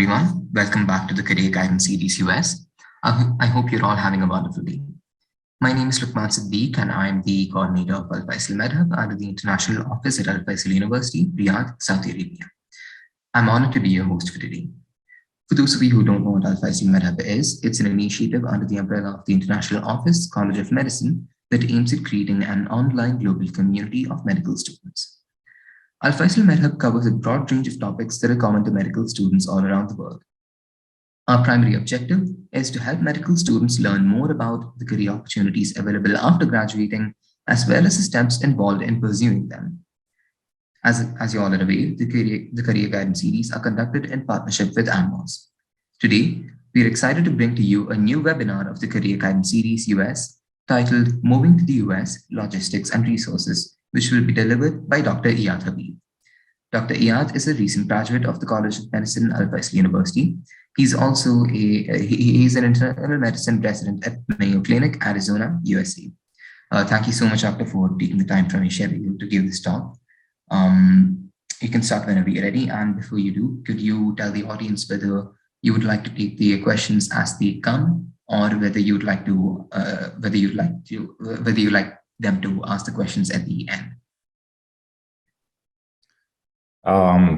everyone. Welcome back to the Career Guidance CGS-US. I hope you're all having a wonderful day. My name is Luqman Siddiq, and I'm the coordinator of Alfaisal MedHub under the International Office at Alfaisal University, Riyadh, Saudi Arabia. I'm honored to be your host for today. For those of you who don't know what Alfaisal MedHub is, it's an initiative under the umbrella of the International Office, College of Medicine, that aims at creating an online global community of medical students. Alfaisal MedHub covers a broad range of topics that are common to medical students all around the world. Our primary objective is to help medical students learn more about the career opportunities available after graduating, as well as the steps involved in pursuing them. As you all are aware, the career guidance series are conducted in partnership with AMBOSS. Today, we are excited to bring to you a new webinar of the Career Guidance Series US titled Moving to the US, Logistics and Resources, which will be delivered by Dr. Eiad Habib. Dr. Eiad is a recent graduate of the College of Medicine, Alfaisal University. He's also he's an internal medicine resident at Mayo Clinic, Arizona, USA. Thank you so much, Doctor, for taking the time from your schedule to give this talk. You can start whenever you're ready. And before you do, could you tell the audience whether you would like to take the questions as they come, or whether you'd like to whether you like them to ask the questions at the end?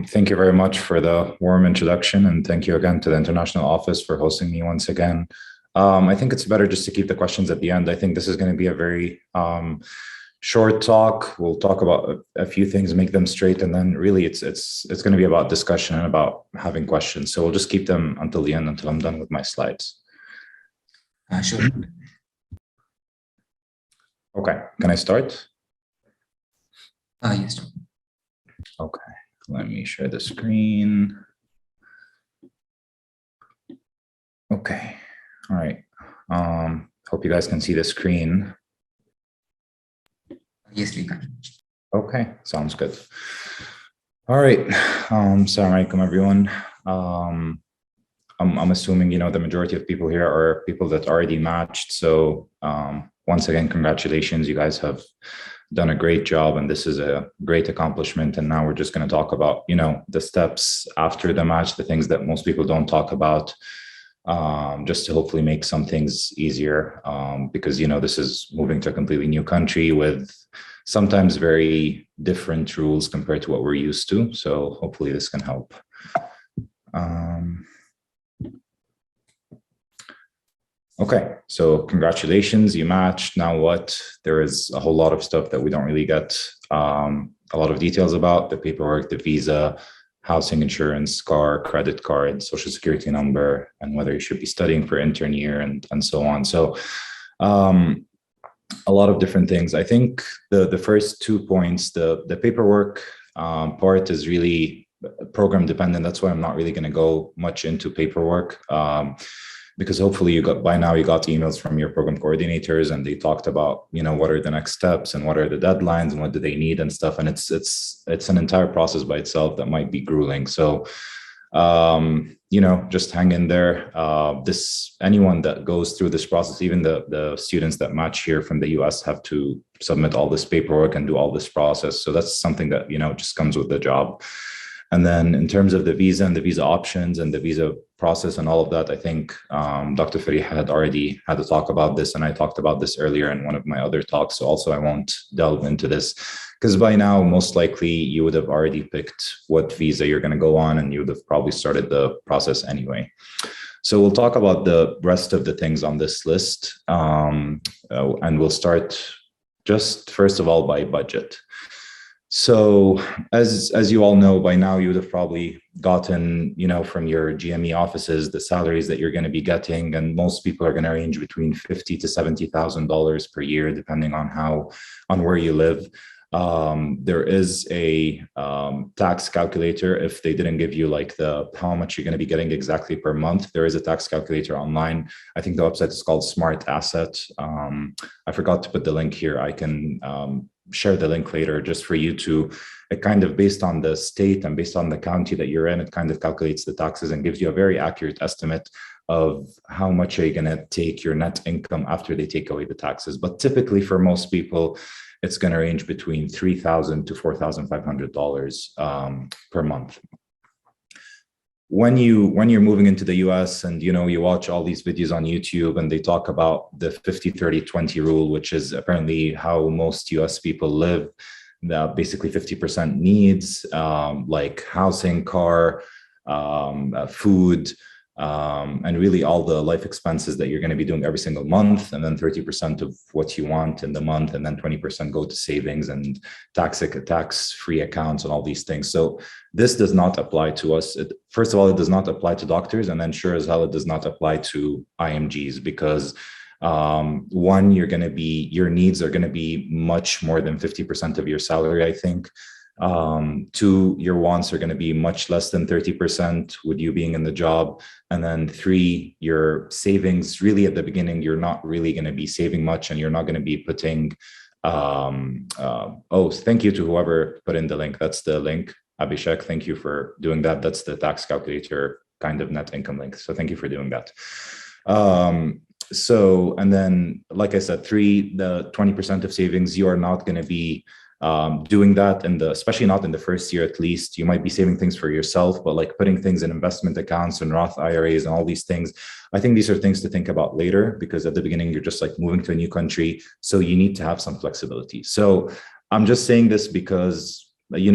Thank you very much for the warm introduction, and thank you again to the International Office for hosting me once again. I think it's better just to keep the questions at the end. I think this is going to be a very short talk. We'll talk about a few things, make them straight, and then really it's going to be about discussion and about having questions. So we'll just keep them until the end, until I'm done with my slides. Sure. Okay, can I start? Yes. Okay, let me share the screen. Okay, all right. Hope you guys can see the screen. Yes, we can. Okay, sounds good. All right. Assalamu alaikum, everyone. I'm assuming, the majority of people here are people that already matched. So once again, congratulations. You guys have done a great job, and this is a great accomplishment. And now we're just going to talk about, the steps after the match, the things that most people don't talk about, just to hopefully make some things easier, because, this is moving to a completely new country with sometimes very different rules compared to what we're used to. So hopefully this can help. Okay, so congratulations, you matched. Now what? There is a whole lot of stuff that we don't really get a lot of details about: the paperwork, the visa, housing insurance, car, credit card, social security number, and whether you should be studying for intern year and so on. So a lot of different things. I think the first 2 points, the paperwork part is really program dependent. That's why I'm not really going to go much into paperwork. Because hopefully you got emails from your program coordinators, and they talked about, what are the next steps and what are the deadlines and what do they need and stuff. And it's an entire process by itself that might be grueling. So, just hang in there. Anyone that goes through this process, even the students that match here from the US, have to submit all this paperwork and do all this process. So that's something that, just comes with the job. And then in terms of the visa and the visa options and the visa process and all of that, I think Dr. Farih had already had to talk about this, and I talked about this earlier in one of my other talks. So also I won't delve into this, because by now, most likely you would have already picked what visa you're going to go on, and you would have probably started the process anyway. So we'll talk about the rest of the things on this list, and we'll start just first of all by budget. So as you all know by now, you would have probably gotten, from your GME offices, the salaries that you're going to be getting. And most people are going to range between $50,000 to $70,000 per year, depending on where you live. There is a tax calculator. If they didn't give you like how much you're going to be getting exactly per month, there is a tax calculator online. I think the website is called Smart Asset. I forgot to put the link here. I can share the link later just for you to, it kind of based on the state and based on the county that you're in, it kind of calculates the taxes and gives you a very accurate estimate of how much are you going to take your net income after they take away the taxes. But typically for most people, it's going to range between $3,000 to $4,500 per month. when you're moving into the US and you watch all these videos on YouTube and they talk about the 50-30-20 rule, which is apparently how most US people live, basically 50% needs, like housing, car, food, and really all the life expenses that you're going to be doing every single month, and then 30% of what you want in the month, and then 20% go to savings and tax-free accounts and all these things. So this does not apply to us. First of all, it does not apply to doctors, and then sure as hell it does not apply to IMGs, because one, your needs are going to be much more than 50% of your salary, I think. Two, your wants are going to be much less than 30% with you being in the job. And then three, your savings, really at the beginning, you're not really going to be saving much, and you're not going to be putting, thank you to whoever put in the link. That's the link. Abhishek, thank you for doing that. That's the tax calculator kind of net income link. So thank you for doing that. And then, like I said, three, the 20% of savings, you are not going to be doing that, especially not in the first year at least. You might be saving things for yourself, but like putting things in investment accounts and Roth IRAs and all these things, I think these are things to think about later, because at the beginning, you're just like moving to a new country. So you need to have some flexibility. So I'm just saying this because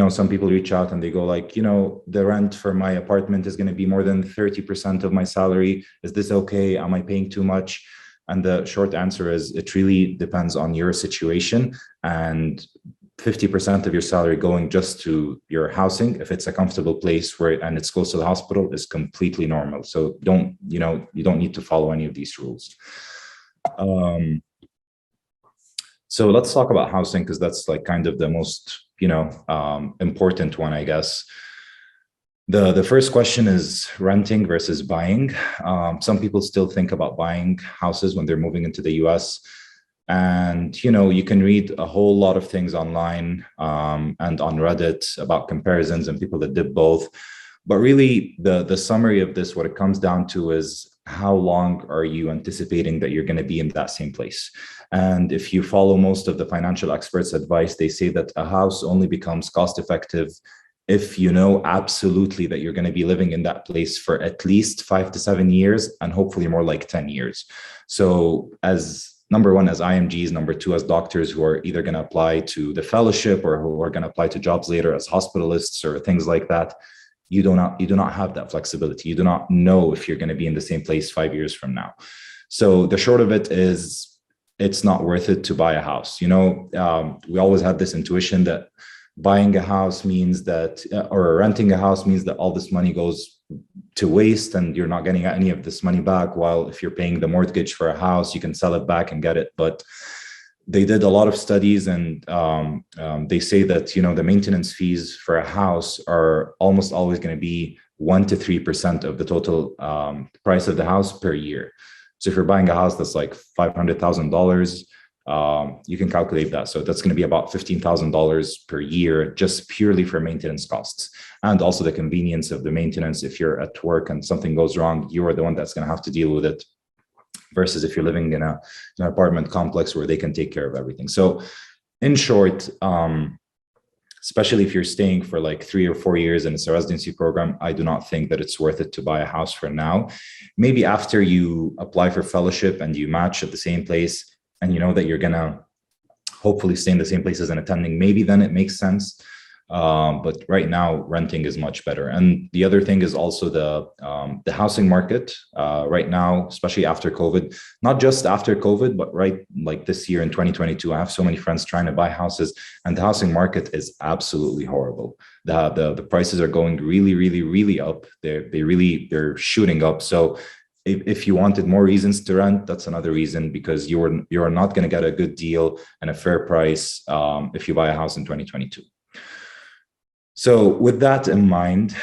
some people reach out and they go like, the rent for my apartment is going to be more than 30% of my salary. Is this okay? Am I paying too much? And the short answer is it really depends on your situation, and 50% of your salary going just to your housing, if it's a comfortable place and it's close to the hospital, is completely normal. So you don't need to follow any of these rules. So let's talk about housing, because that's like kind of the most important one, I guess. The first question is renting versus buying. Some people still think about buying houses when they're moving into the US. And, you can read a whole lot of things online and on Reddit about comparisons and people that did both. But really, the summary of this, what it comes down to is, how long are you anticipating that you're going to be in that same place? And if you follow most of the financial experts' advice, they say that a house only becomes cost effective if you know absolutely that you're going to be living in that place for at least 5 to 7 years, and hopefully more like 10 years. So as number one, as IMGs, number two, as doctors who are either going to apply to the fellowship or who are going to apply to jobs later as hospitalists or things like that, you do not have that flexibility. You do not know if you're going to be in the same place 5 years from now. So the short of it is, it's not worth it to buy a house. We always had this intuition that buying a house means that, or renting a house means that all this money goes to waste and you're not getting any of this money back. While if you're paying the mortgage for a house, you can sell it back and get it. But they did a lot of studies, and they say that, the maintenance fees for a house are almost always going to be 1 to 3% of the total price of the house per year. So if you're buying a house that's like $500,000, you can calculate that. So that's going to be about $15,000 per year, just purely for maintenance costs. And also the convenience of the maintenance. If you're at work and something goes wrong, you are the one that's going to have to deal with it, versus if you're living in an apartment complex where they can take care of everything. So in short, especially if you're staying for like 3 or 4 years and it's a residency program, I do not think that it's worth it to buy a house for now. Maybe after you apply for fellowship and you match at the same place, and you know that you're gonna hopefully stay in the same place as an attending, maybe then it makes sense. But right now, renting is much better. And the other thing is also the housing market right now, especially after COVID, not just after COVID, but right like this year in 2022, I have so many friends trying to buy houses, and the housing market is absolutely horrible. The prices are going really, really, really up. They're shooting up. So if you wanted more reasons to rent, that's another reason, because you are not going to get a good deal and a fair price if you buy a house in 2022. So with that in mind,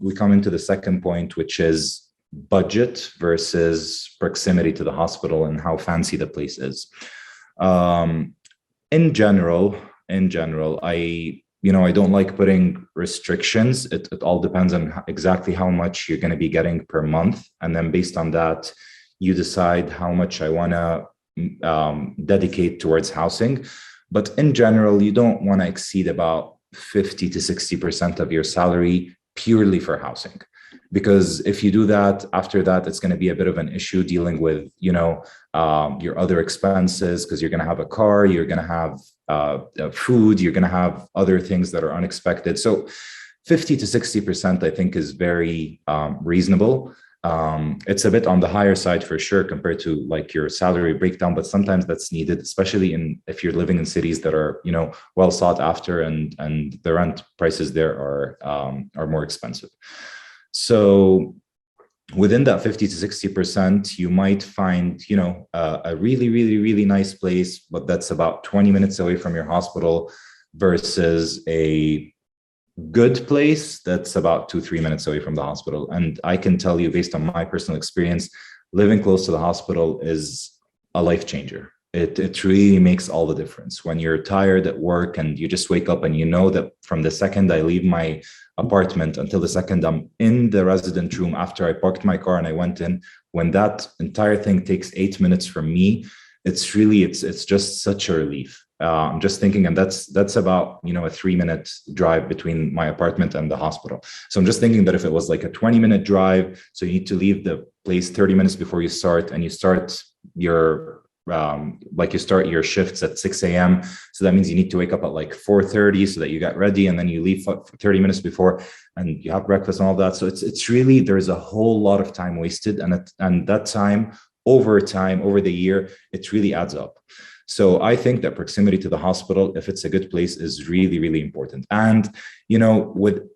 we come into the second point, which is budget versus proximity to the hospital and how fancy the place is. In general, I don't like putting restrictions. It all depends on exactly how much you're going to be getting per month. And then based on that, you decide how much I want to dedicate towards housing. But in general, you don't want to exceed about 50 to 60% of your salary purely for housing. because if you do that, after that, it's going to be a bit of an issue dealing with, your other expenses, because you're going to have a car, you're going to have food, you're going to have other things that are unexpected. So 50 to 60%, I think, is very reasonable. It's a bit on the higher side for sure compared to like your salary breakdown, but sometimes that's needed, especially if you're living in cities that are, well sought after, and the rent prices there are more expensive. So within that 50 to 60%, you might find, a really, really, really nice place, but that's about 20 minutes away from your hospital, versus a good place that's about 2-3 minutes away from the hospital. And I can tell you, based on my personal experience, living close to the hospital is a life changer. It really makes all the difference. When you're tired at work and you just wake up and you know that from the second I leave my apartment until the second I'm in the resident room after I parked my car and I went in, when that entire thing takes 8 minutes from me, it's just such a relief. I'm just thinking, and that's about, a 3-minute drive between my apartment and the hospital. So I'm just thinking that if it was like a 20-minute drive, so you need to leave the place 30 minutes before you start, and you start your shifts at 6 a.m. So that means you need to wake up at like 4:30 so that you get ready, and then you leave for 30 minutes before and you have breakfast and all that. So it's really, there's a whole lot of time wasted, and that time over the year, it really adds up. So I think that proximity to the hospital, if it's a good place, is really, really important. And,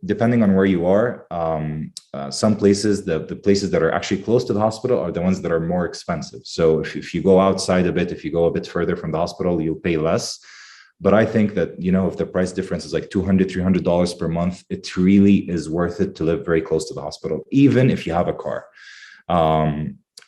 depending on where you are, some places, the places that are actually close to the hospital are the ones that are more expensive. So if you go outside a bit, if you go a bit further from the hospital, you'll pay less. But I think that, if the price difference is like $200, $300 per month, it really is worth it to live very close to the hospital, even if you have a car.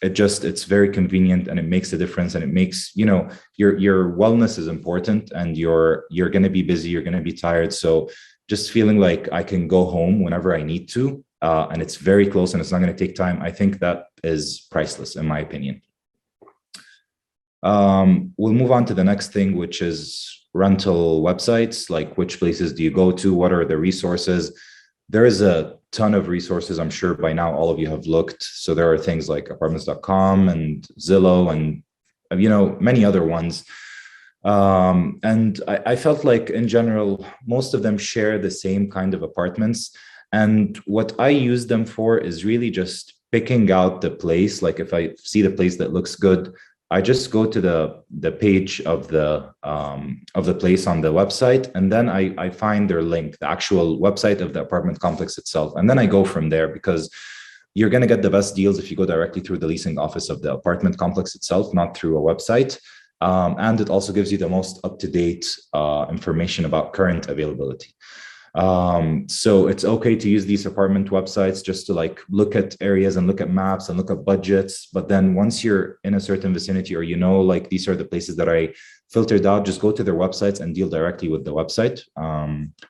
It's very convenient, and it makes a difference, and it makes, your wellness is important, and you're going to be busy, you're going to be tired. So just feeling like I can go home whenever I need to, and it's very close and it's not going to take time, I think that is priceless, in my opinion. We'll move on to the next thing, which is rental websites. Like, which places do you go to? What are the resources? There is a ton of resources. I'm sure by now all of you have looked. So there are things like apartments.com and Zillow and, many other ones. And I felt like in general, most of them share the same kind of apartments. And what I use them for is really just picking out the place. Like if I see the place that looks good, I just go to the page of the place on the website, and then I find their link, the actual website of the apartment complex itself, and then I go from there, because you're going to get the best deals if you go directly through the leasing office of the apartment complex itself, not through a website. And it also gives you the most up-to-date information about current availability. So it's okay to use these apartment websites just to like look at areas and look at maps and look at budgets. But then once you're in a certain vicinity, or like these are the places that I filtered out, just go to their websites and deal directly with the website,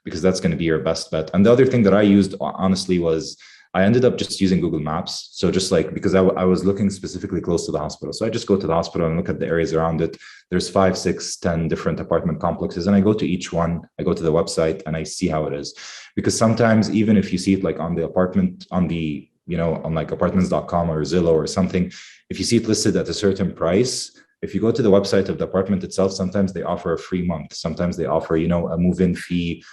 because that's going to be your best bet. And the other thing that I used, honestly, was I ended up just using Google Maps. So just like, because I was looking specifically close to the hospital. So I just go to the hospital and look at the areas around it. There's 5, 6, 10 different apartment complexes. And I go to each one, I go to the website and I see how it is. Because sometimes even if you see it like on the apartment, on like apartments.com or Zillow or something, if you see it listed at a certain price, if you go to the website of the apartment itself, sometimes they offer a free month. Sometimes they offer, a move-in fee,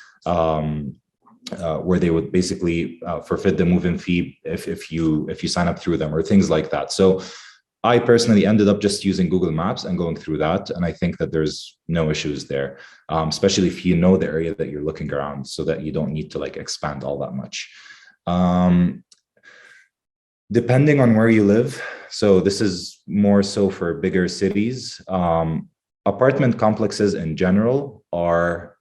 where they would basically forfeit the move-in fee if you sign up through them, or things like that. So I personally ended up just using Google Maps and going through that, and I think that there's no issues there, especially if you know the area that you're looking around, so that you don't need to like expand all that much. Depending on where you live, so this is more so for bigger cities, apartment complexes in general are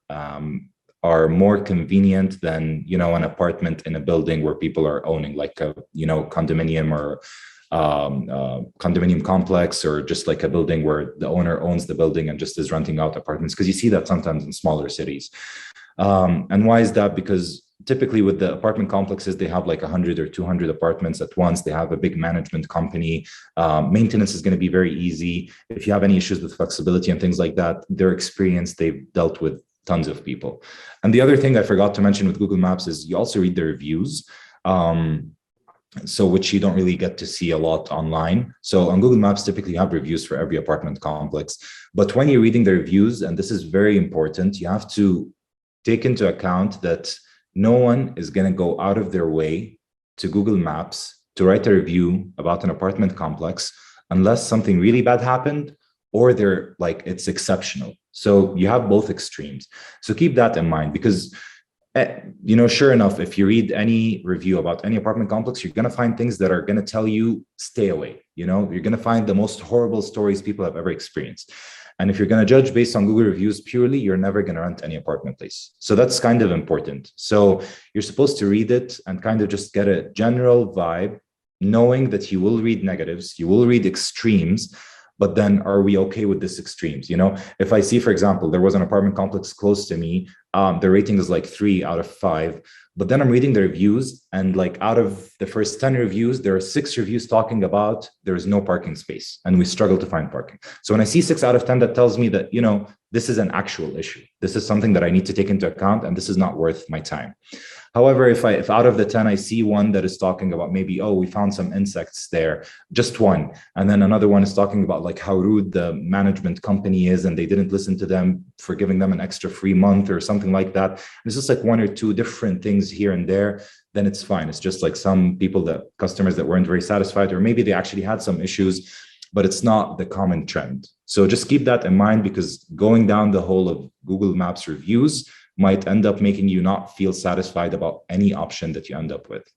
more convenient than, an apartment in a building where people are owning, like a, condominium or condominium complex, or just like a building where the owner owns the building and just is renting out apartments, because you see that sometimes in smaller cities. And why is that? Because typically with the apartment complexes, they have like 100 or 200 apartments at once. They have a big management company. Maintenance is going to be very easy. If you have any issues with flexibility and things like that, their experience, they've dealt with tons of people. And the other thing I forgot to mention with Google Maps is you also read the reviews. So which you don't really get to see a lot online. So on Google Maps, typically you have reviews for every apartment complex. But when you're reading the reviews, and this is very important, you have to take into account that no one is going to go out of their way to Google Maps to write a review about an apartment complex unless something really bad happened or they're like, it's exceptional. So you have both extremes. So keep that in mind, because sure enough, if you read any review about any apartment complex, you're going to find things that are going to tell you stay away. You're going to find the most horrible stories people have ever experienced. And if you're going to judge based on Google reviews purely, you're never going to rent any apartment place. So that's kind of important. So you're supposed to read it and kind of just get a general vibe, knowing that you will read negatives, you will read extremes, but then are we okay with this extremes? If I see, for example, there was an apartment complex close to me, the rating is like 3 out of 5, but then I'm reading the reviews, and like out of the first 10 reviews, there are 6 reviews talking about there is no parking space and we struggle to find parking. So when I see 6 out of 10, that tells me that, this is an actual issue. This is something that I need to take into account, and this is not worth my time. However, if out of the 10, I see one that is talking about maybe, oh, we found some insects there, just one. And then another one is talking about like how rude the management company is and they didn't listen to them for giving them an extra free month or something like that. And it's just like 1 or 2 different things here and there, then it's fine. It's just like some customers that weren't very satisfied, or maybe they actually had some issues, but it's not the common trend. So just keep that in mind, because going down the hole of Google Maps reviews might end up making you not feel satisfied about any option that you end up with.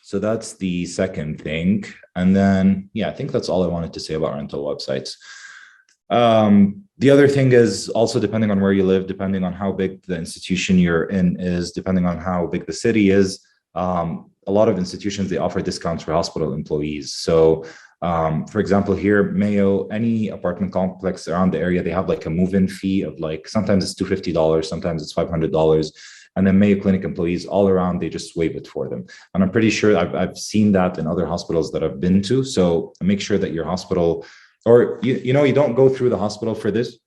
So that's the second thing. And then, I think that's all I wanted to say about rental websites. The other thing is also, depending on where you live, depending on how big the institution you're in is, depending on how big the city is, a lot of institutions, they offer discounts for hospital employees. So for example, here, Mayo, any apartment complex around the area, they have like a move-in fee of like, sometimes it's $250, sometimes it's $500. And then Mayo Clinic employees all around, they just waive it for them. And I'm pretty sure I've seen that in other hospitals that I've been to. So make sure that your hospital, or you don't go through the hospital for this.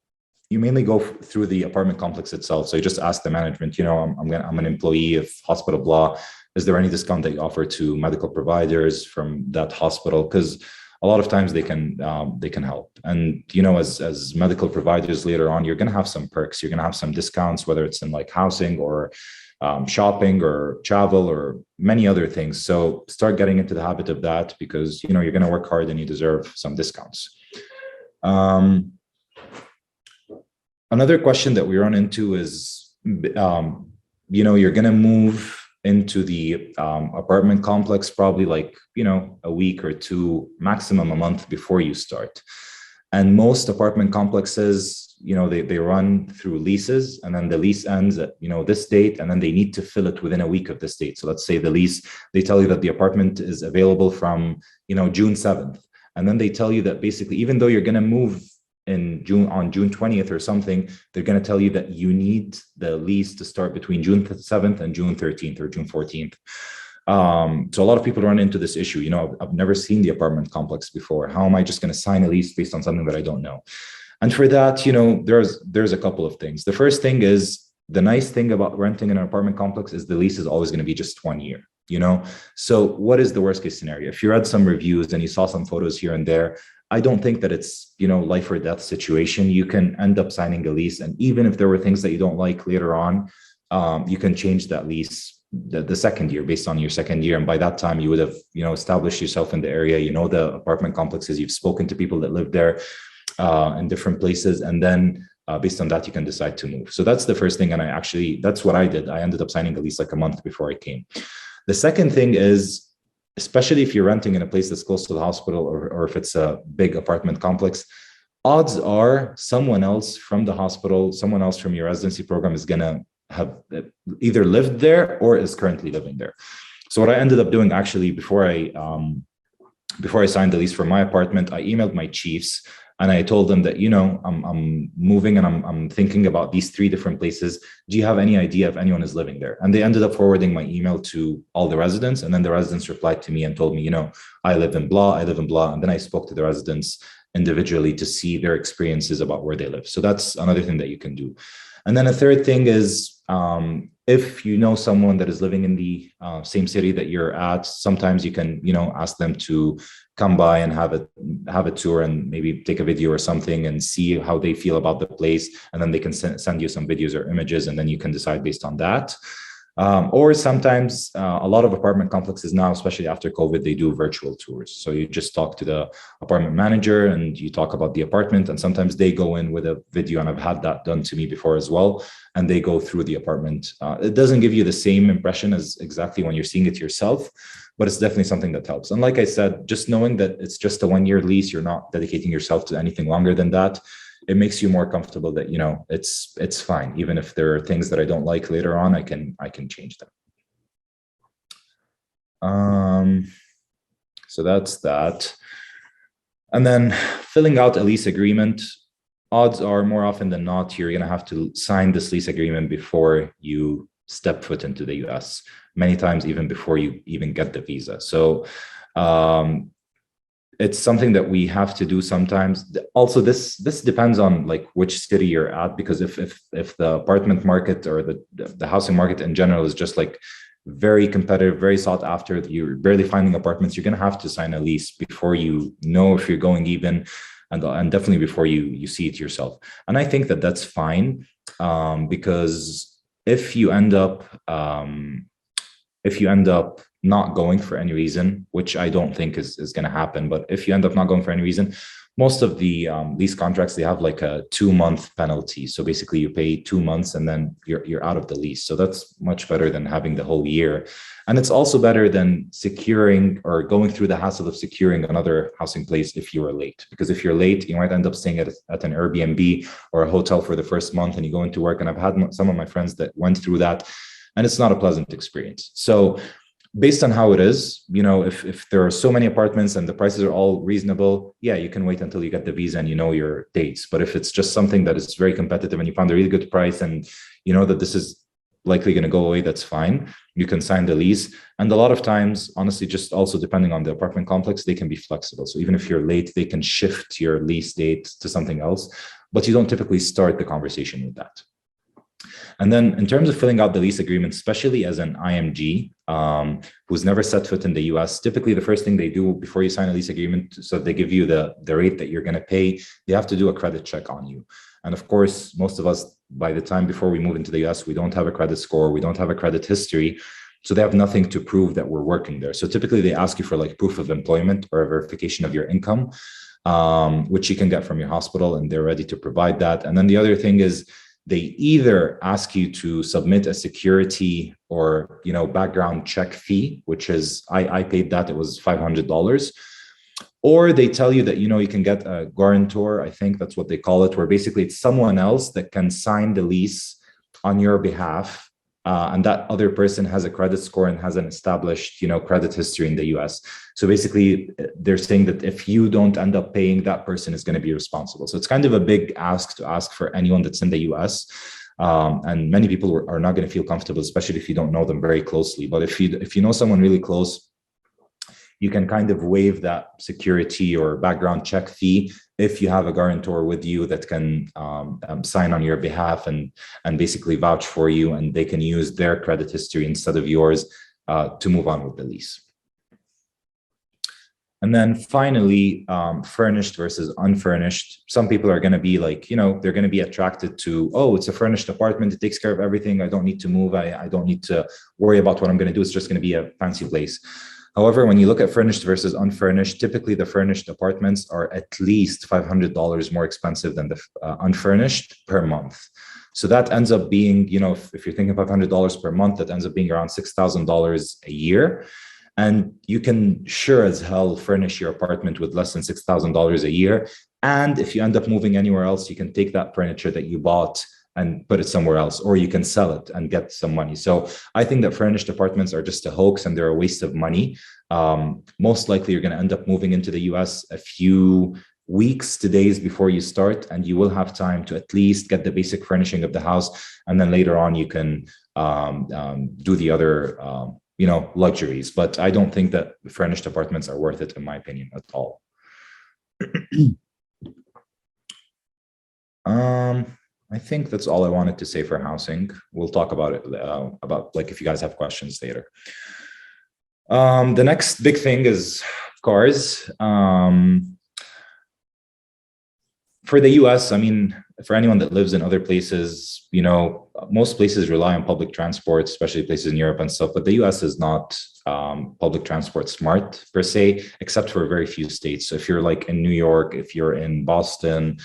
You mainly go through the apartment complex itself. So you just ask the management, I'm an employee of hospital blah. Is there any discount that you offer to medical providers from that hospital? Because a lot of times they can help. And, as medical providers later on, you're going to have some perks. You're going to have some discounts, whether it's in like housing or shopping or travel or many other things. So start getting into the habit of that, because, you're going to work hard and you deserve some discounts. Another question that we run into is, you're going to move into the apartment complex probably like, a week or 2, maximum a month before you start. And most apartment complexes, they run through leases, and then the lease ends at, this date, and then they need to fill it within a week of this date. So let's say the lease, they tell you that the apartment is available from, June 7th. And then they tell you that basically, even though you're going to move on June 20th or something, they're going to tell you that you need the lease to start between June 7th and June 13th or June 14th. So a lot of people run into this issue. I've never seen the apartment complex before. How am I just going to sign a lease based on something that I don't know? And for that, there's a couple of things. The first thing is, the nice thing about renting in an apartment complex is the lease is always going to be just 1 year. So what is the worst case scenario? If you read some reviews and you saw some photos here and there, I don't think that it's, life or death situation. You can end up signing a lease. And even if there were things that you don't like later on, you can change that lease the second year based on your second year. And by that time, you would have, established yourself in the area, the apartment complexes, you've spoken to people that live there in different places. And then based on that, you can decide to move. So that's the first thing. And that's what I did. I ended up signing a lease like a month before I came. The second thing is, especially if you're renting in a place that's close to the hospital, or if it's a big apartment complex, odds are someone else from the hospital, someone else from your residency program is going to have either lived there or is currently living there. So what I ended up doing, actually, before I signed the lease for my apartment, I emailed my chiefs and I told them that, I'm moving and I'm thinking about these 3 different places. Do you have any idea if anyone is living there? And they ended up forwarding my email to all the residents. And then the residents replied to me and told me, I live in blah, I live in blah. And then I spoke to the residents individually to see their experiences about where they live. So that's another thing that you can do. And then a third thing is, If you know someone that is living in the same city that you're at, sometimes you can, ask them to come by and have a tour and maybe take a video or something and see how they feel about the place. And then they can send you some videos or images, and then you can decide based on that. Or sometimes a lot of apartment complexes now, especially after COVID, they do virtual tours. So you just talk to the apartment manager and you talk about the apartment, and sometimes they go in with a video, and I've had that done to me before as well, and they go through the apartment. It doesn't give you the same impression as exactly when you're seeing it yourself, but it's definitely something that helps. And like I said, just knowing that it's just a 1-year lease, you're not dedicating yourself to anything longer than that, it makes you more comfortable that, it's fine. Even if there are things that I don't like later on, I can change them. So that's that. And then filling out a lease agreement, odds are more often than not, you're going to have to sign this lease agreement before you step foot into the US, many times even before you even get the visa. So it's something that we have to do sometimes. Also, this depends on like which city you're at, because if the apartment market or the housing market in general is just like very competitive, very sought after, you're barely finding apartments, you're going to have to sign a lease before you know if you're going even, and definitely before you see it yourself. And I think that that's fine, because if you end up not going for any reason, which I don't think is going to happen, but if you end up not going for any reason, most of the lease contracts, they have like a 2-month penalty. So basically you pay 2 months and then you're out of the lease. So that's much better than having the whole year. And it's also better than securing or going through the hassle of securing another housing place if you are late. Because if you're late, you might end up staying at an Airbnb or a hotel for the first month, and you go into work. And I've had some of my friends that went through that, and it's not a pleasant experience. So based on how it is, if there are so many apartments and the prices are all reasonable, yeah, you can wait until you get the visa and you know your dates. But if it's just something that is very competitive and you found a really good price and you know that this is likely going to go away, that's fine. You can sign the lease. And a lot of times, honestly, just also depending on the apartment complex, they can be flexible. So even if you're late, they can shift your lease date to something else, but you don't typically start the conversation with that. And then in terms of filling out the lease agreement, especially as an IMG who's never set foot in the US, typically the first thing they do before you sign a lease agreement, so they give you the rate that you're going to pay, they have to do a credit check on you. And of course, most of us, by the time before we move into the US, we don't have a credit score, we don't have a credit history. So they have nothing to prove that we're working there. So typically they ask you for like proof of employment or a verification of your income, which you can get from your hospital, and they're ready to provide that. And then the other thing is, they either ask you to submit a security or background check fee, which is I paid that, it was $500, or they tell you that you can get a guarantor, I think that's what they call it, where basically it's someone else that can sign the lease on your behalf, and that other person has a credit score and has an established credit history in the US. So basically they're saying that if you don't end up paying, that person is going to be responsible. So it's kind of a big ask to ask for anyone that's in the US, and many people are not going to feel comfortable, especially if you don't know them very closely. But if you know someone really close, you can kind of waive that security or background check fee if you have a guarantor with you that can sign on your behalf and basically vouch for you, and they can use their credit history instead of yours to move on with the lease. And then finally, furnished versus unfurnished. Some people are going to be like, they're going to be attracted to, oh, it's a furnished apartment, it takes care of everything, I don't need to move, I don't need to worry about what I'm going to do, it's just going to be a fancy place. However, when you look at furnished versus unfurnished, typically the furnished apartments are at least $500 more expensive than the unfurnished per month. So that ends up being, if you're thinking $500 per month, that ends up being around $6,000 a year. And you can sure as hell furnish your apartment with less than $6,000 a year. And if you end up moving anywhere else, you can take that furniture that you bought and put it somewhere else, or you can sell it and get some money. So I think that furnished apartments are just a hoax and they're a waste of money. Most likely you're going to end up moving into the US a few weeks to days before you start, and you will have time to at least get the basic furnishing of the house. And then later on you can do the other luxuries. But I don't think that furnished apartments are worth it, in my opinion, at all. I think that's all I wanted to say for housing. We'll talk about it, about like if you guys have questions later. The next big thing is cars. For the US, I mean, for anyone that lives in other places, you know, most places rely on public transport, especially places in Europe and stuff, but the US is not public transport smart per se, except for very few states. So if you're like in New York, if you're in Boston,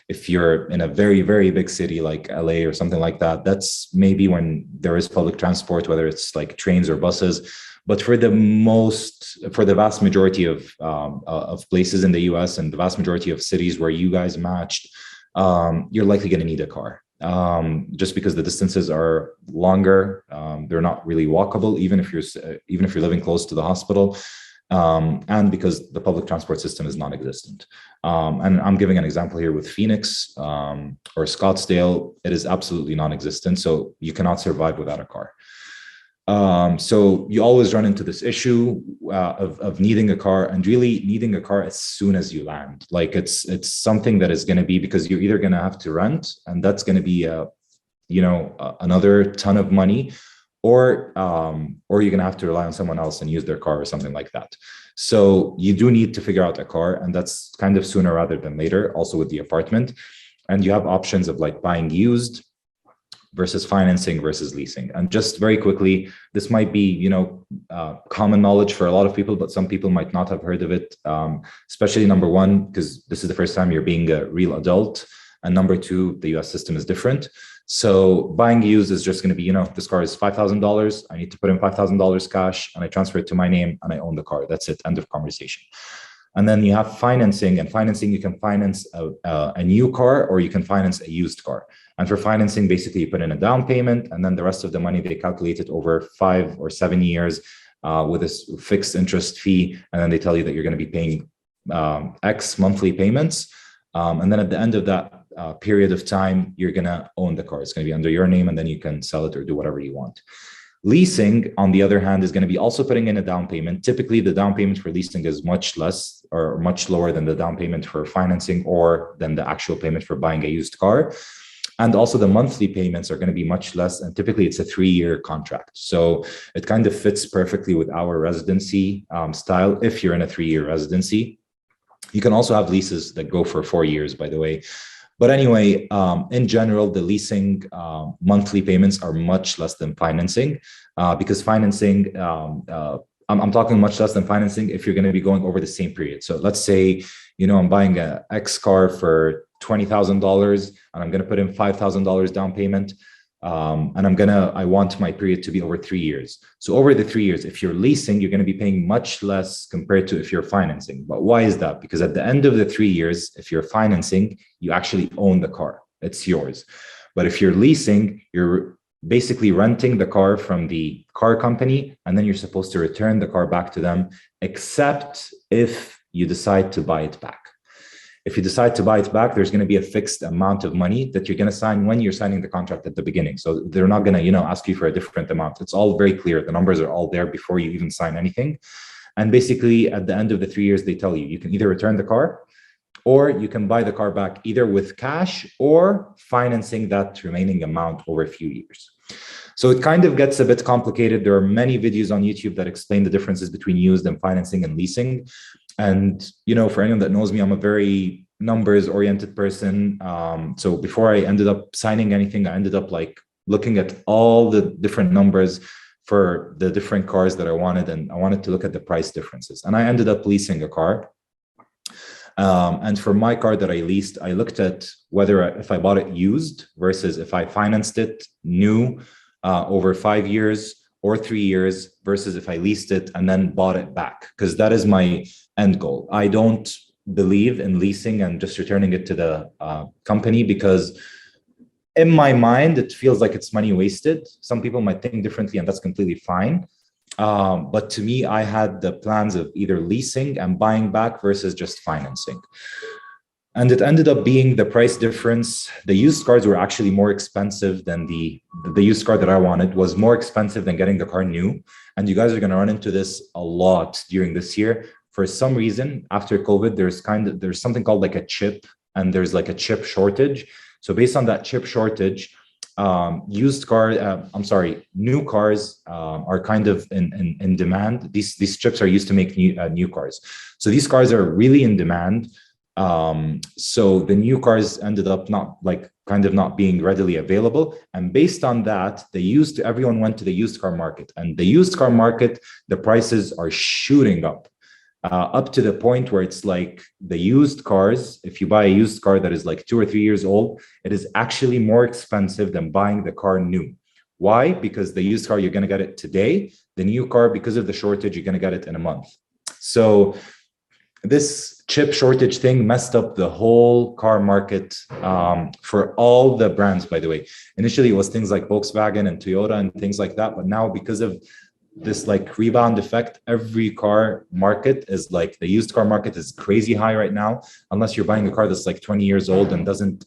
if you're in a very, very big city like LA or something like that, that's maybe when there is public transport, whether it's like trains or buses. But for the vast majority of places in the US and the vast majority of cities where you guys matched, you're likely going to need a car. Just because the distances are longer, they're not really walkable, even if you're living close to the hospital. And because the public transport system is non-existent. And I'm giving an example here with Phoenix or Scottsdale. It is absolutely non-existent. So you cannot survive without a car. So you always run into this issue of needing a car, and really needing a car as soon as you land. Like it's something that is going to be, because you're either going to have to rent, and that's going to be another ton of money, or you're going to have to rely on someone else and use their car or something like that. So you do need to figure out a car, and that's kind of sooner rather than later, also with the apartment. And you have options of like buying used versus financing versus leasing. And just very quickly, this might be, common knowledge for a lot of people, but some people might not have heard of it, especially number one, because this is the first time you're being a real adult. And number two, the US system is different. So buying used is just going to be, this car is $5,000. I need to put in $5,000 cash and I transfer it to my name and I own the car. That's it. End of conversation. And then you have financing, and financing, you can finance a new car or you can finance a used car. And for financing, basically you put in a down payment, and then the rest of the money, they calculate it over 5 or 7 years with a fixed interest fee. And then they tell you that you're going to be paying X monthly payments. And then at the end of that period of time, you're going to own the car. It's going to be under your name, and then you can sell it or do whatever you want. Leasing, on the other hand, is going to be also putting in a down payment. Typically, the down payment for leasing is much less or much lower than the down payment for financing or than the actual payment for buying a used car. And also the monthly payments are going to be much less. And typically it's a 3-year contract. So it kind of fits perfectly with our residency style if you're in a 3-year residency. You can also have leases that go for 4 years, by the way. But anyway, in general, the leasing monthly payments are much less than financing because financing, I'm talking much less than financing if you're going to be going over the same period. So let's say, I'm buying an X car for $20,000 and I'm going to put in $5,000 down payment. And I want my period to be over 3 years. So over the 3 years, if you're leasing, you're going to be paying much less compared to if you're financing. But why is that? Because at the end of the 3 years, if you're financing, you actually own the car. It's yours. But if you're leasing, you're basically renting the car from the car company, and then you're supposed to return the car back to them, except if you decide to buy it back. If you decide to buy it back, there's going to be a fixed amount of money that you're going to sign when you're signing the contract at the beginning. So they're not going to, ask you for a different amount. It's all very clear. The numbers are all there before you even sign anything. And basically, at the end of the 3 years, they tell you, you can either return the car or you can buy the car back either with cash or financing that remaining amount over a few years. So it kind of gets a bit complicated. There are many videos on YouTube that explain the differences between used and financing and leasing. And, for anyone that knows me, I'm a very numbers oriented person. So before I ended up signing anything, I ended up like looking at all the different numbers for the different cars that I wanted. And I wanted to look at the price differences. And I ended up leasing a car. And for my car that I leased, I looked at if I bought it used versus if I financed it new over 5 years or 3 years versus if I leased it and then bought it back, because that is my end goal. I don't believe in leasing and just returning it to the company, because in my mind, it feels like it's money wasted. Some people might think differently, and that's completely fine. But to me, I had the plans of either leasing and buying back versus just financing. And it ended up being the price difference. The used cars were actually more expensive than the used car that I wanted was more expensive than getting the car new. And you guys are going to run into this a lot during this year. For some reason, after COVID, there's something called like a chip and there's like a chip shortage. So based on that chip shortage, new cars are kind of in demand. These chips are used to make new cars. So these cars are really in demand. So the new cars ended up not being readily available. And based on that, everyone went to the used car market. And the used car market, the prices are shooting up to the point where it's like the used cars, if you buy a used car that is like 2 or 3 years old, it is actually more expensive than buying the car new. Why? Because the used car, you're going to get it today. The new car, because of the shortage, you're going to get it in a month. So this chip shortage thing messed up the whole car market for all the brands, by the way. Initially, it was things like Volkswagen and Toyota and things like that. But now, because of this like rebound effect, every car market is like, the used car market is crazy high right now, unless you're buying a car that's like 20 years old and doesn't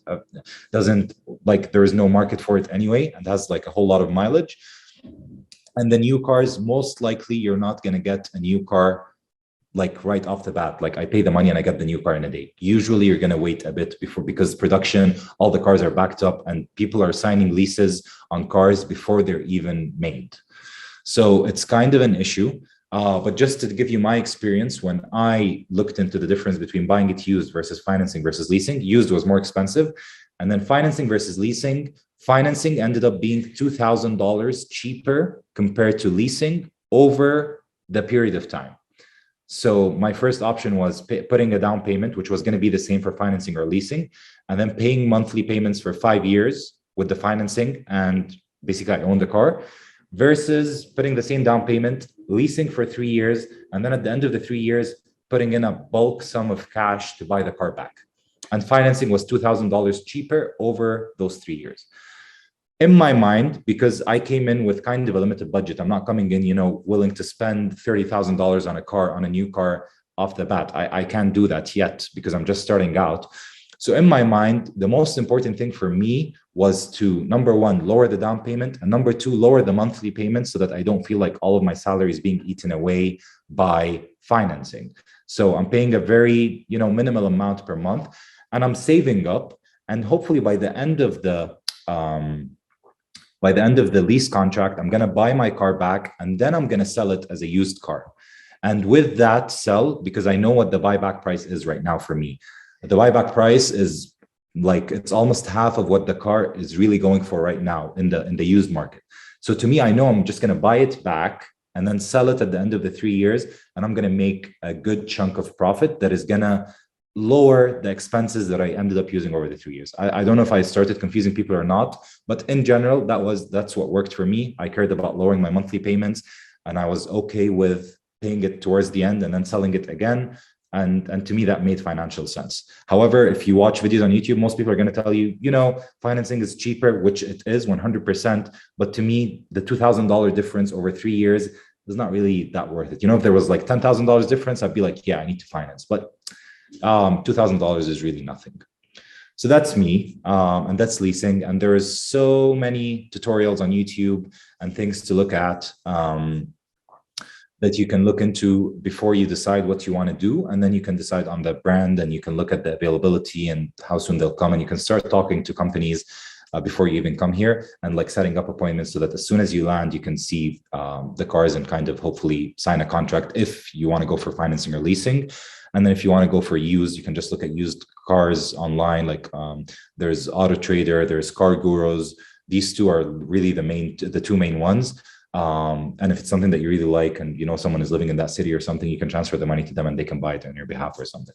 like, there is no market for it anyway, and has like a whole lot of mileage. And the new cars, most likely you're not going to get a new car like right off the bat. Like, I pay the money and I get the new car in a day. Usually you're going to wait a bit before, because production, all the cars are backed up and people are signing leases on cars before they're even made. So it's kind of an issue. But just to give you my experience, when I looked into the difference between buying it used versus financing versus leasing, used was more expensive. And then financing versus leasing, financing ended up being $2,000 cheaper compared to leasing over the period of time. So my first option was putting a down payment, which was going to be the same for financing or leasing, and then paying monthly payments for 5 years with the financing, and basically I own the car, versus putting the same down payment, leasing for 3 years, and then at the end of the 3 years, putting in a bulk sum of cash to buy the car back. And financing was $2,000 cheaper over those 3 years. In my mind, because I came in with kind of a limited budget, I'm not coming in, willing to spend $30,000 on a car, on a new car off the bat. I can't do that yet because I'm just starting out. So in my mind, the most important thing for me was to, number one, lower the down payment, and number two, lower the monthly payment so that I don't feel like all of my salary is being eaten away by financing. So I'm paying a very, minimal amount per month, and I'm saving up. And hopefully by the end of the lease contract, I'm going to buy my car back, and then I'm going to sell it as a used car. And with that sell, because I know what the buyback price is right now for me. The buyback price is like, it's almost half of what the car is really going for right now in the used market. So to me, I know I'm just going to buy it back and then sell it at the end of the 3 years. And I'm going to make a good chunk of profit that is going to lower the expenses that I ended up using over the 3 years. I don't know if I started confusing people or not, but in general, that's what worked for me. I cared about lowering my monthly payments, and I was okay with paying it towards the end and then selling it again. And to me, that made financial sense. However, if you watch videos on YouTube, most people are going to tell you, financing is cheaper, which it is 100%. But to me, the $2,000 difference over 3 years is not really that worth it. If there was like $10,000 difference, I'd be like, yeah, I need to finance. But $2,000 is really nothing. So that's me, and that's leasing. And there is so many tutorials on YouTube and things to look at that you can look into before you decide what you want to do. And then you can decide on the brand, and you can look at the availability and how soon they'll come. And you can start talking to companies before you even come here, and like setting up appointments so that as soon as you land, you can see the cars and kind of hopefully sign a contract if you want to go for financing or leasing. And then if you want to go for used, you can just look at used cars online. Like there's Auto Trader, there's Car Gurus. These two are really the two main ones. And if it's something that you really like, and someone is living in that city or something, you can transfer the money to them and they can buy it on your behalf or something.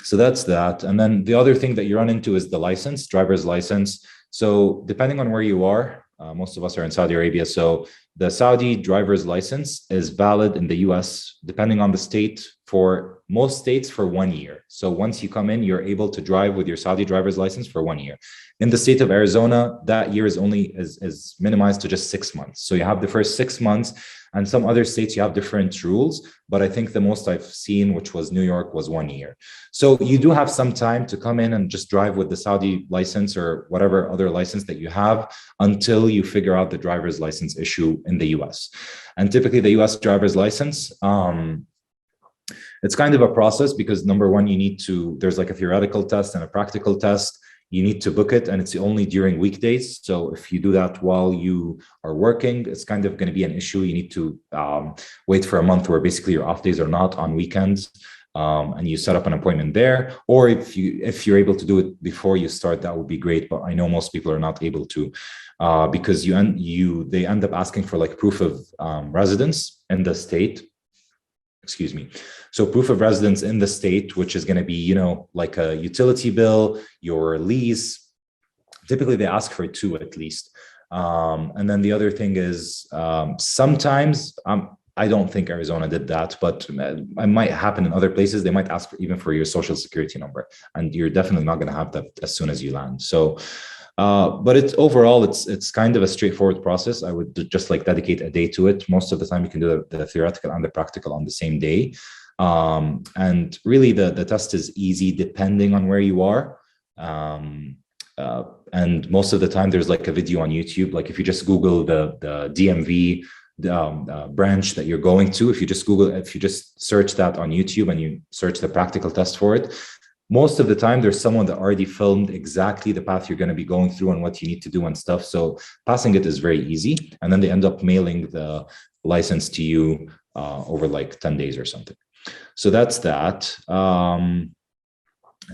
So that's that. And then the other thing that you run into is the license, driver's license. So depending on where you are, most of us are in Saudi Arabia. So the Saudi driver's license is valid in the US, depending on the state, for most states for 1 year. So once you come in, you're able to drive with your Saudi driver's license for 1 year. In the state of Arizona, that year is minimized to just 6 months. So you have the first 6 months, and some other states you have different rules. But I think the most I've seen, which was New York, was 1 year. So you do have some time to come in and just drive with the Saudi license or whatever other license that you have until you figure out the driver's license issue in the US. And typically the US driver's license, It's kind of a process because number one, there's like a theoretical test and a practical test. You need to book it, and it's only during weekdays. So if you do that while you are working, it's kind of going to be an issue. You need to wait for a month where basically your off days are not on weekends, and you set up an appointment there. Or if you're able to do it before you start, that would be great. But I know most people are not able to because they end up asking for like proof of residence in the state. Excuse me. So proof of residence in the state, which is going to be, like a utility bill, your lease. Typically, they ask for two at least. And then the other thing is sometimes, I don't think Arizona did that, but it might happen in other places. They might ask even for your social security number, and you're definitely not going to have that as soon as you land. So but it's kind of a straightforward process. I would just like dedicate a day to it. Most of the time you can do the theoretical and the practical on the same day. And really the test is easy depending on where you are. And most of the time there's like a video on YouTube. Like if you just Google the DMV branch that you're going to, if you just search that on YouTube and you search the practical test for it, most of the time there's someone that already filmed exactly the path you're going to be going through and what you need to do and stuff. So passing it is very easy. And then they end up mailing the license to you over like 10 days or something. So that's that. And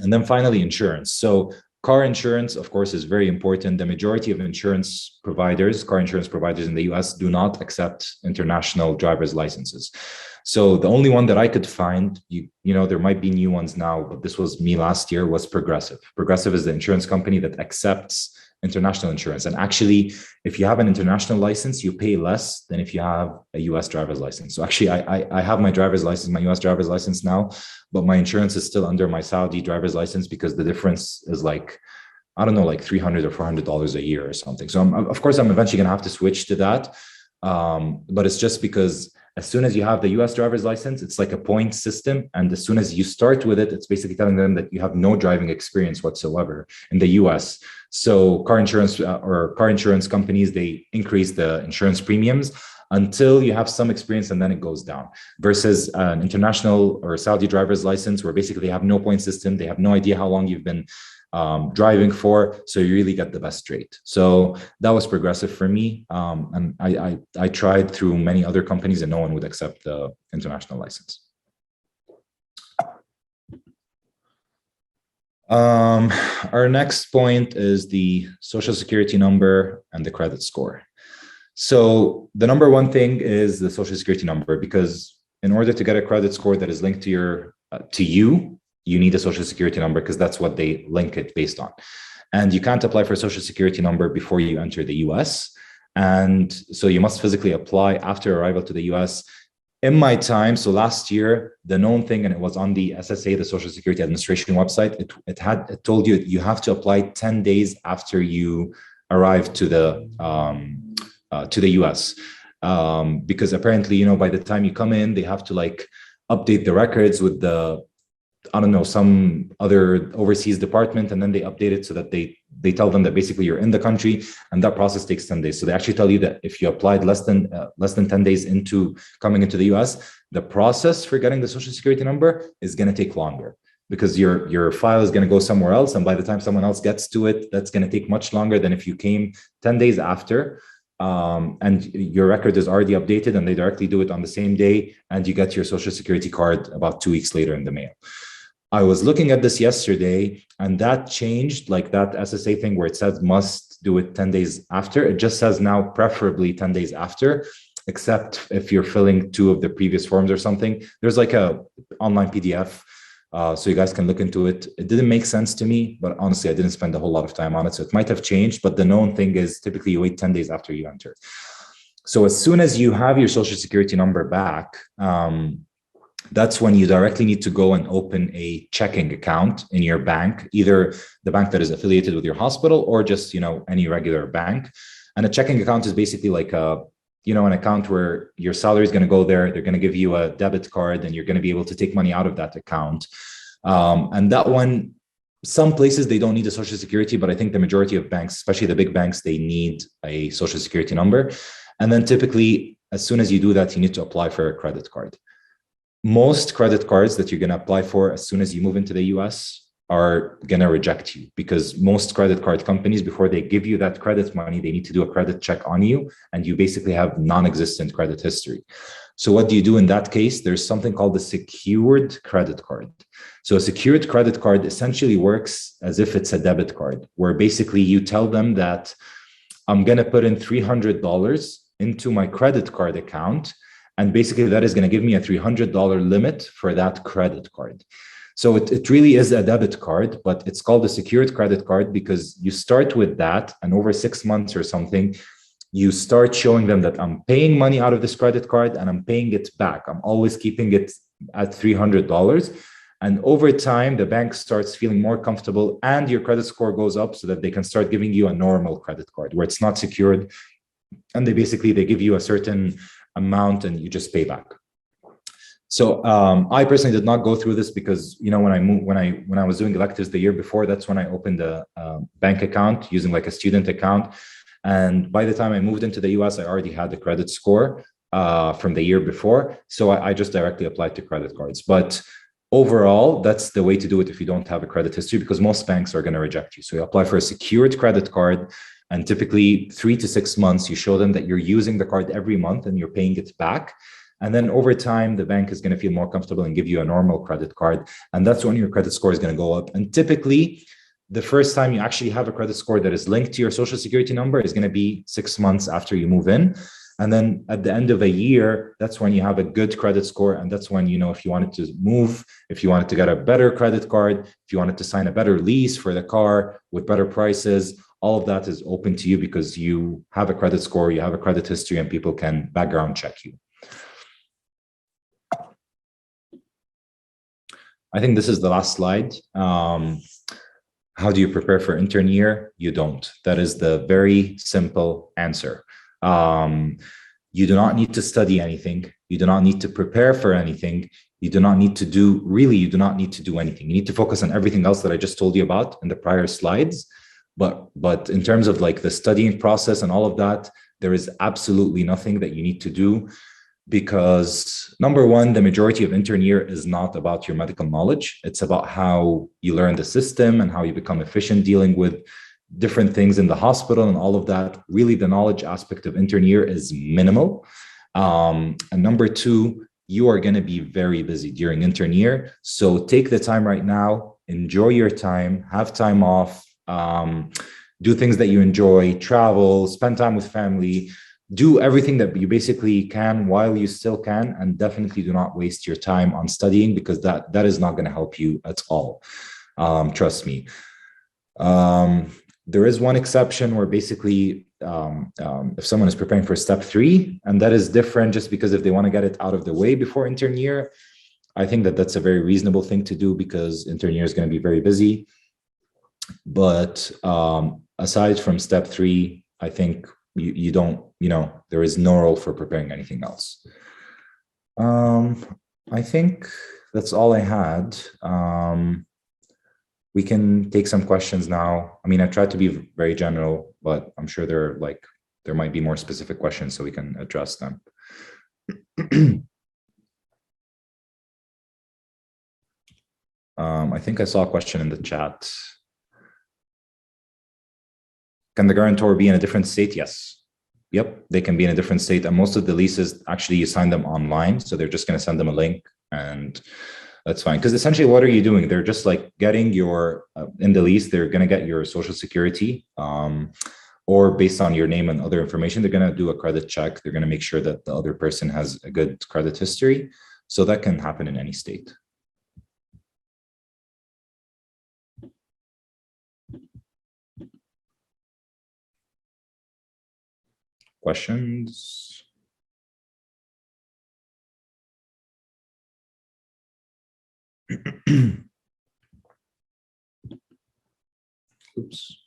then finally, insurance. So car insurance, of course, is very important. The majority of car insurance providers in the US do not accept international driver's licenses. So the only one that I could find, there might be new ones now, but this was me last year, was Progressive. Progressive is the insurance company that accepts international insurance. And actually, if you have an international license, you pay less than if you have a US driver's license. So actually, I have my driver's license, my US driver's license now, but my insurance is still under my Saudi driver's license because the difference is like, I don't know, like $300 or $400 a year or something. So of course, I'm eventually going to have to switch to that. But it's just because as soon as you have the US driver's license, it's like a point system. And as soon as you start with it, it's basically telling them that you have no driving experience whatsoever in the US. So car insurance companies, they increase the insurance premiums until you have some experience, and then it goes down, versus an international or Saudi driver's license where basically they have no point system. They have no idea how long you've been driving for, so you really get the best rate. So that was Progressive for me, and I tried through many other companies and no one would accept the international license. Our next point is the social security number and the credit score. So the number one thing is the social security number, because in order to get a credit score that is linked to you need a social security number, because that's what they link it based on. And you can't apply for a social security number before you enter the US. And so you must physically apply after arrival to the US. In my time, so last year, the known thing, and it was on the SSA, the Social Security Administration website, it told you have to apply 10 days after you arrive to the US. Because apparently, by the time you come in, they have to like update the records with some other overseas department, and then they update it so that they tell them that basically you're in the country, and that process takes 10 days. So they actually tell you that if you applied less than 10 days into coming into the US, the process for getting the social security number is going to take longer, because your file is going to go somewhere else, and by the time someone else gets to it, that's going to take much longer than if you came 10 days after. And your record is already updated, and they directly do it on the same day, and you get your social security card about 2 weeks later in the mail. I was looking at this yesterday, and that changed, like that SSA thing where it says must do it 10 days after. It just says now preferably 10 days after, except if you're filling 2 of the previous forms or something. There's like a online PDF, so you guys can look into it. It didn't make sense to me, but honestly, I didn't spend a whole lot of time on it. So it might have changed, but the known thing is typically you wait 10 days after you enter. So as soon as you have your social security number back, that's when you directly need to go and open a checking account in your bank, either the bank that is affiliated with your hospital or just, any regular bank. And a checking account is basically like an account where your salary is going to go there. They're going to give you a debit card, and you're going to be able to take money out of that account. And that one, some places they don't need a social security, but I think the majority of banks, especially the big banks, they need a social security number. And then typically, as soon as you do that, you need to apply for a credit card. most credit cards that you're going to apply for as soon as you move into the US are going to reject you, because most credit card companies, before they give you that credit money, they need to do a credit check on you, and you basically have non-existent credit history. So what do you do in that case? There's something called a secured credit card. So a secured credit card essentially works as if it's a debit card, where basically you tell them that I'm going to put in $300 into my credit card account, and basically that is going to give me a $300 limit for that credit card. So it really is a debit card, but it's called a secured credit card because you start with that, and over 6 months or something, you start showing them that I'm paying money out of this credit card and I'm paying it back. I'm always keeping it at $300. And over time, the bank starts feeling more comfortable and your credit score goes up so that they can start giving you a normal credit card where it's not secured. And they give you a certain amount and you just pay back. So I personally did not go through this because, you know, when I was doing electives the year before, that's when I opened a bank account using like a student account. And by the time I moved into the US, I already had the credit score from the year before. So I just directly applied to credit cards. But overall, that's the way to do it if you don't have a credit history, because most banks are going to reject you. So you apply for a secured credit card, and typically 3 to 6 months, you show them that you're using the card every month and you're paying it back. And then over time, the bank is going to feel more comfortable and give you a normal credit card. And that's when your credit score is going to go up. And typically, the first time you actually have a credit score that is linked to your social security number is going to be 6 months after you move in. And then at the end of a year, that's when you have a good credit score. And that's when, you know, if you wanted to move, if you wanted to get a better credit card, if you wanted to sign a better lease for the car with better prices, all of that is open to you because you have a credit score, you have a credit history, and people can background check you. I think this is the last slide. How do you prepare for intern year? You don't. That is the very simple answer. You do not need to study anything. You do not need to prepare for anything. You do not need to do, really, you do not need to do anything. You need to focus on everything else that I just told you about in the prior slides. But in terms of like the studying process and all of that, there is absolutely nothing that you need to do, because number one, the majority of intern year is not about your medical knowledge. It's about how you learn the system and how you become efficient dealing with different things in the hospital and all of that. Really, the knowledge aspect of intern year is minimal. And number two, you are going to be very busy during intern year. So take the time right now, enjoy your time, have time off, do things that you enjoy, travel, spend time with family, do everything that you basically can while you still can, and definitely do not waste your time on studying, because that is not going to help you at all. Trust me. There is one exception where basically if someone is preparing for step 3, and that is different just because if they want to get it out of the way before intern year, I think that that's a very reasonable thing to do because intern year is going to be very busy. But aside from step 3, I think you don't, you know, there is no role for preparing anything else. I think that's all I had. We can take some questions now. I mean, I tried to be very general, but I'm sure there might be more specific questions so we can address them. I think I saw a question in the chat. Can the guarantor be in a different state? Yes. Yep, they can be in a different state. And most of the leases, actually, you sign them online. So they're just going to send them a link, and that's fine. Because essentially, what are you doing? They're just like getting your, in the lease, they're going to get your social security, or based on your name and other information, they're going to do a credit check. They're going to make sure that the other person has a good credit history. So that can happen in any state. Questions? Oops.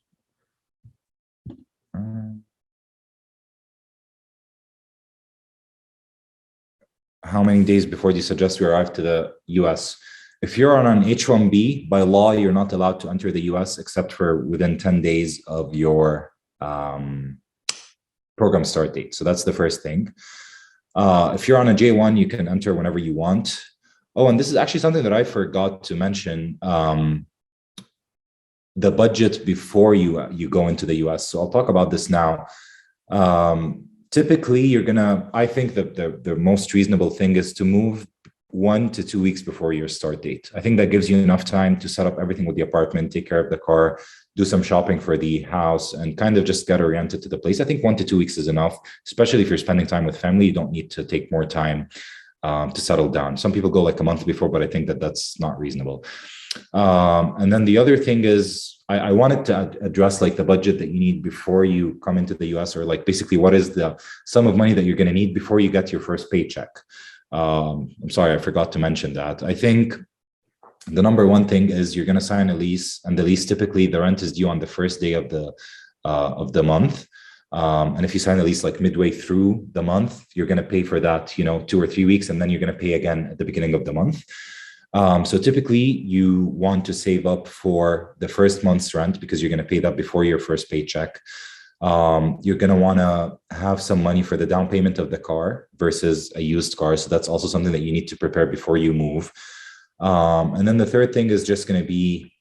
How many days before do you suggest we arrive to the US? If you're on an H-1B, by law, you're not allowed to enter the US except for within 10 days of your program start date. So that's the first thing. If you're on a J1, you can enter whenever you want. Oh, and this is actually something that I forgot to mention. The budget before you go into the US. So I'll talk about this now. Typically, I think that the most reasonable thing is to move 1 to 2 weeks before your start date. I think that gives you enough time to set up everything with the apartment, take care of the car, do some shopping for the house, and kind of just get oriented to the place. I think 1 to 2 weeks is enough, especially if you're spending time with family. You don't need to take more time to settle down. Some people go like a month before, but I think that that's not reasonable. And then the other thing is, I wanted to address like the budget that you need before you come into the US, or like basically what is the sum of money that you're going to need before you get your first paycheck. I'm sorry, I forgot to mention that. I think the number one thing is you're going to sign a lease, and the lease, typically the rent is due on the first day of the month. And if you sign a lease like midway through the month, you're going to pay for that, 2 or 3 weeks, and then you're going to pay again at the beginning of the month. So typically you want to save up for the first month's rent because you're going to pay that before your first paycheck. You're going to want to have some money for the down payment of the car versus a used car. So that's also something that you need to prepare before you move. And then the third thing is just going to be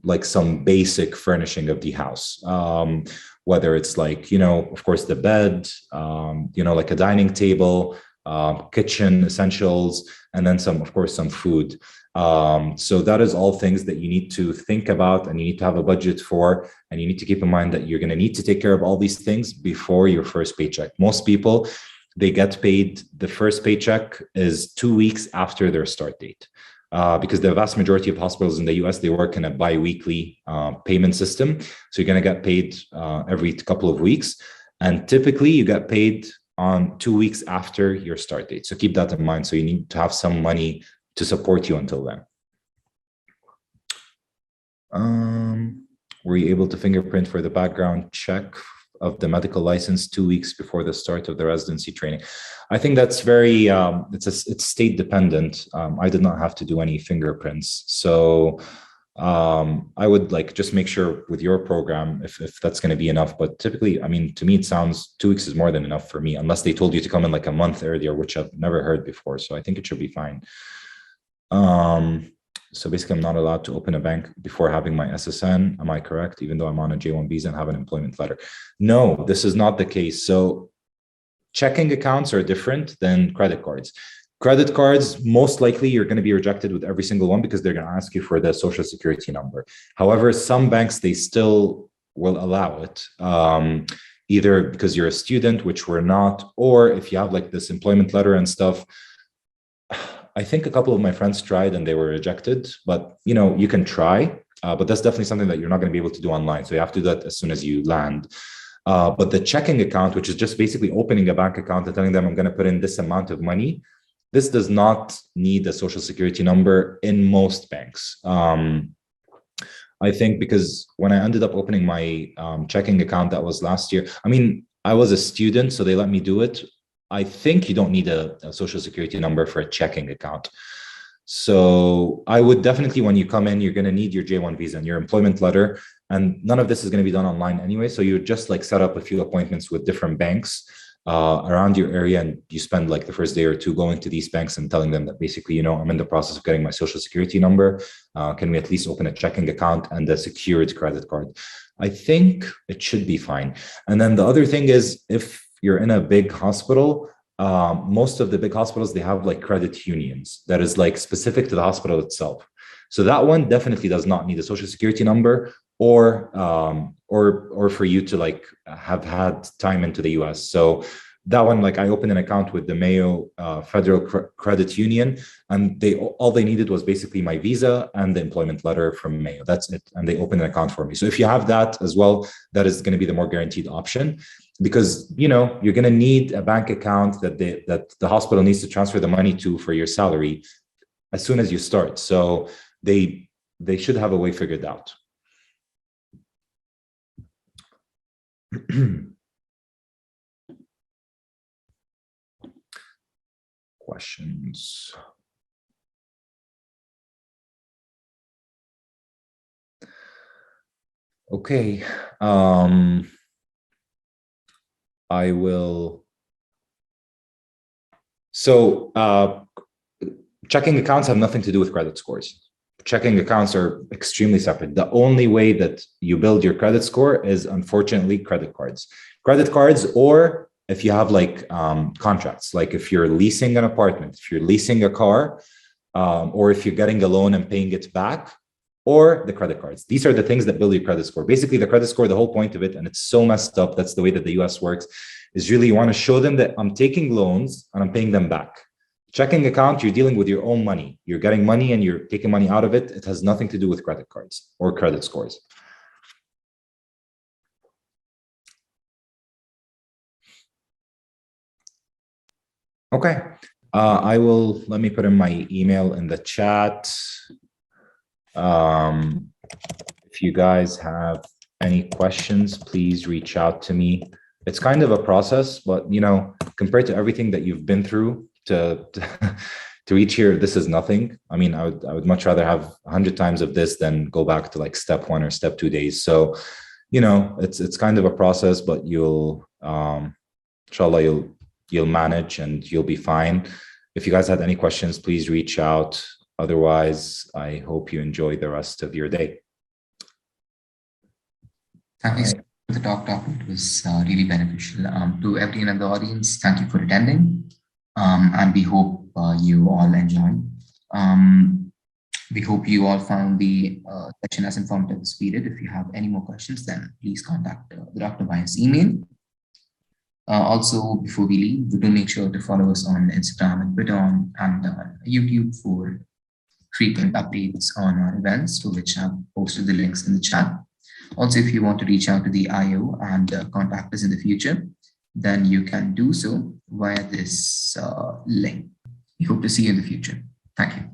like some basic furnishing of the house. Whether it's like, of course, the bed, like a dining table, kitchen essentials, and then of course, some food. So that is all things that you need to think about, and you need to have a budget for, and you need to keep in mind that you're going to need to take care of all these things before your first paycheck. Most people, they get paid, the first paycheck is 2 weeks after their start date. Because the vast majority of hospitals in the US, they work in a bi-weekly payment system. So you're going to get paid every couple of weeks. And typically you get paid on 2 weeks after your start date. So keep that in mind. So you need to have some money to support you until then. Were you able to fingerprint for the background check of the medical license 2 weeks before the start of the residency training? I think that's very, it's state dependent. I did not have to do any fingerprints. So I would like just make sure with your program if that's going to be enough. But typically, I mean, to me, it sounds 2 weeks is more than enough for me, unless they told you to come in like a month earlier, which I've never heard before. So I think it should be fine. So basically, I'm not allowed to open a bank before having my SSN. Am I correct? Even though I'm on a J1 visa and have an employment letter. No, this is not the case. So checking accounts are different than credit cards. Credit cards, most likely you're going to be rejected with every single one because they're going to ask you for the social security number. However, some banks, they still will allow it, either because you're a student, which we're not, or if you have like this employment letter and stuff. I think a couple of my friends tried and they were rejected, but you can try, but that's definitely something that you're not going to be able to do online. So you have to do that as soon as you land. But the checking account, which is just basically opening a bank account and telling them I'm going to put in this amount of money, this does not need a social security number in most banks. I think because when I ended up opening my checking account, that was last year. I mean, I was a student, so they let me do it. I think you don't need a social security number for a checking account. So I would definitely, when you come in, you're going to need your J1 visa and your employment letter. And none of this is going to be done online anyway. So you just like set up a few appointments with different banks around your area. And you spend like the first day or two going to these banks and telling them that basically, I'm in the process of getting my social security number. Can we at least open a checking account and a secured credit card? I think it should be fine. And then the other thing is, if you're in a big hospital, most of the big hospitals, they have like credit unions that is like specific to the hospital itself. So that one definitely does not need a social security number or for you to like have had time into the US. So that one, like I opened an account with the Mayo Federal Credit Union, and all they needed was basically my visa and the employment letter from Mayo. That's it. And they opened an account for me. So if you have that as well, that is going to be the more guaranteed option, because you're going to need a bank account that the hospital needs to transfer the money to for your salary as soon as you start. So they should have a way figured out. Questions? Okay. I will. So checking accounts have nothing to do with credit scores. Checking accounts are extremely separate. The only way that you build your credit score is, unfortunately, credit cards. Credit cards, or if you have like contracts, like if you're leasing an apartment, if you're leasing a car, or if you're getting a loan and paying it back, or the credit cards. These are the things that build your credit score. Basically, the credit score, the whole point of it, and it's so messed up, that's the way that the US works, is really you want to show them that I'm taking loans and I'm paying them back. Checking account, you're dealing with your own money. You're getting money and you're taking money out of it. It has nothing to do with credit cards or credit scores. Okay. Let me put in my email in the chat. If you guys have any questions, please reach out to me. It's kind of a process, but compared to everything that you've been through to reach here, this is nothing. I mean, I would much rather have 100 times of this than go back to like step 1 or step 2 days. So, it's kind of a process, but you'll, inshallah, you'll manage and you'll be fine. If you guys had any questions, please reach out. Otherwise, I hope you enjoy the rest of your day. Thank you for the talk. It was really beneficial. To everyone in the audience, thank you for attending. And we hope you all enjoyed. We hope you all found the session as informative as we did. If you have any more questions, then please contact the doctor via his email. Also, before we leave, do make sure to follow us on Instagram and Twitter and YouTube for frequent updates on our events, to which I've posted the links in the chat. Also, if you want to reach out to the IO and contact us in the future, then you can do so via this link. We hope to see you in the future. Thank you.